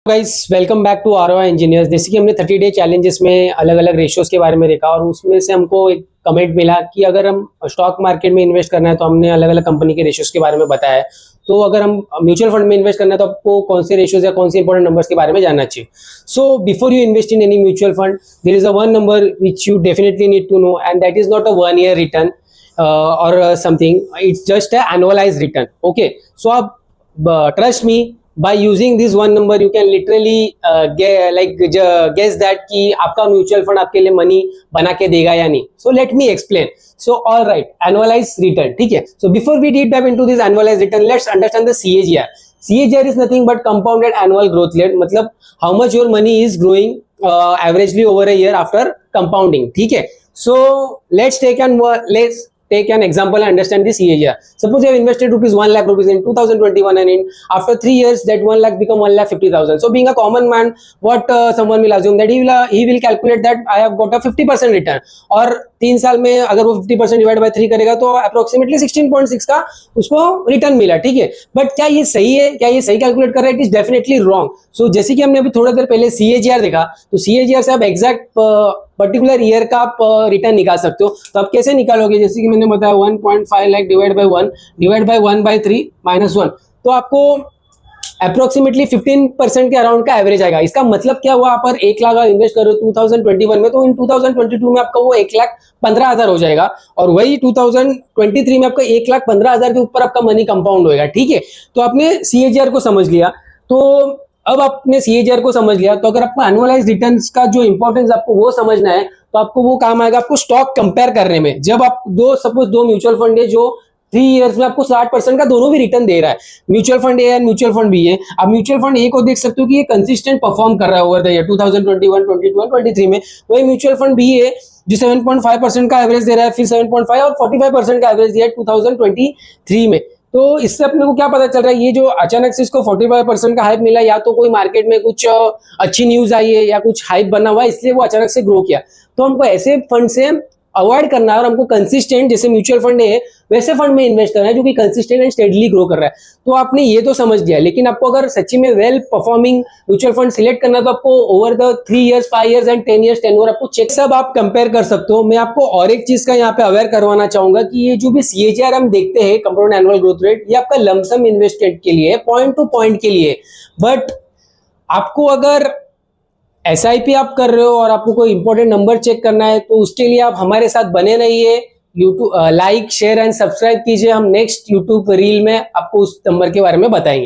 Guys welcome back to ROI engineers. जैसे कि हमने 30 डे चैलेंजेस में अलग अलग रेशियोज के बारे में देखा और उसमें से हमको एक कमेंट मिला कि अगर हम स्टॉक मार्केट में इन्वेस्ट करना है तो हमने अलग अलग कंपनी के रेशियोज के बारे में बताया है। तो अगर हम म्यूचुअल फंड में इन्वेस्ट करना है तो आपको कौन से रेशियोज या कौन से इंपॉर्टेंट नंबर्स के बारे में जानना चाहिए। So before you invest in any mutual fund there is a one number which you definitely need to know and that is not a 1 year return or something. It's just an annualized return. Okay, so trust me, by using this one number you can literally guess that कि आपका mutual fund आपके लिए money बना के देगा या नहीं. So let me explain. So all right, annualized return, ठीक है. So before we deep dive into this annualized return, let's understand the CAGR. CAGR is nothing but compounded annual growth rate. मतलब how much your money is growing averagely over a year after compounding, ठीक है. So let's take an example and understand this CAGR. Suppose you have invested ₹1 lakh in 2021 and in after 3 years that 1 lakh become 1,50,000. So being a common man, what someone will assume that he will calculate that I have got a 50% return. और 3 साल में अगर वो 50% divide by 3 करेगा तो approximately 16.6 का उसको return मिला, ठीक है. बट क्या ये सही है? क्या ये सही कैलकुलेट कर रहा है? It is definitely wrong. So जैसे कि हमने अभी थोड़ा देर पहले CAGR देखा, तो CAGR से आप एग्जैक्ट पर्टिकुलर ईयर का आप रिटर्न निकाल सकते हो. तो आप कैसे निकालोगे? जैसे कि मैंने बताया 1.5 लाख डिवाइड बाय 1/3 -1, तो आपको अप्रोक्सीमेटली 15% के अराउंड का एवरेज आएगा. इसका मतलब क्या हुआ? आप पर 1 लाख इन्वेस्ट करो 2021 में, तो इन 2022 में आपका वो 1,15,000 हो जाएगा और वही 2023 में आपका 1,15,000 के ऊपर आपका मनी कंपाउंड होएगा, ठीक है. तो आपने CAGR को समझ लिया. तो अब आपने CAGR को समझ लिया, तो अगर आपको एनुअलाइज रिटर्न्स का जो इंपॉर्टेंस आपको वो समझना है तो आपको वो काम आएगा आपको स्टॉक कंपेयर करने में. जब आप सपोज दो म्यूचुअल फंड है जो 3 इयर्स में आपको 60% का दोनों भी रिटर्न दे रहा है, mutual fund A and mutual fund B है. आप म्यूचुअल फंड ए को देख सकते हो कि ये कंसिस्टेंट परफॉर्म कर रहा है ओवर द ईयर 2021, 22 और 23 में. वही म्यूचुअल फंड बी है जो 7.5% का एवरेज दे रहा है, फिर 7.5 और 45% का एवरेज दिया है 2023 में. तो इससे अपने को क्या पता चल रहा है? ये जो अचानक से इसको 45% का हाइप मिला, या तो कोई मार्केट में कुछ अच्छी न्यूज आई है या कुछ हाइप बना हुआ है इसलिए वो अचानक से ग्रो किया. तो हमको ऐसे फंड से अवॉइड करना है और हमको कंसिस्टेंट, जैसे म्यूचुअल फंड है वैसे फंड में इन्वेस्ट करना है जो कि कंसिस्टेंट एंड स्टेडली ग्रो कर रहा है. तो आपने ये तो समझ लिया, लेकिन आपको अगर सच्ची में well performing mutual fund select करना है तो आपको over the 3 years, 5 years and 10 years tenure आपको चेक सब आप कंपेयर कर सकते हो. मैं आपको और एक चीज का यहाँ पे अवेयर करवाना चाहूंगा कि ये जो भी CAGR हम देखते हैं, कंपाउंड एनुअल ग्रोथ रेट, ये आपका लमसम इन्वेस्टमेंट के लिए, पॉइंट टू पॉइंट के लिए. बट आपको अगर SIP आप कर रहे हो और आपको कोई इंपॉर्टेंट नंबर चेक करना है तो उसके लिए आप हमारे साथ बने रहिए. YouTube like, share and subscribe कीजिए. हम नेक्स्ट यूट्यूब रील में आपको उस नंबर के बारे में बताएंगे.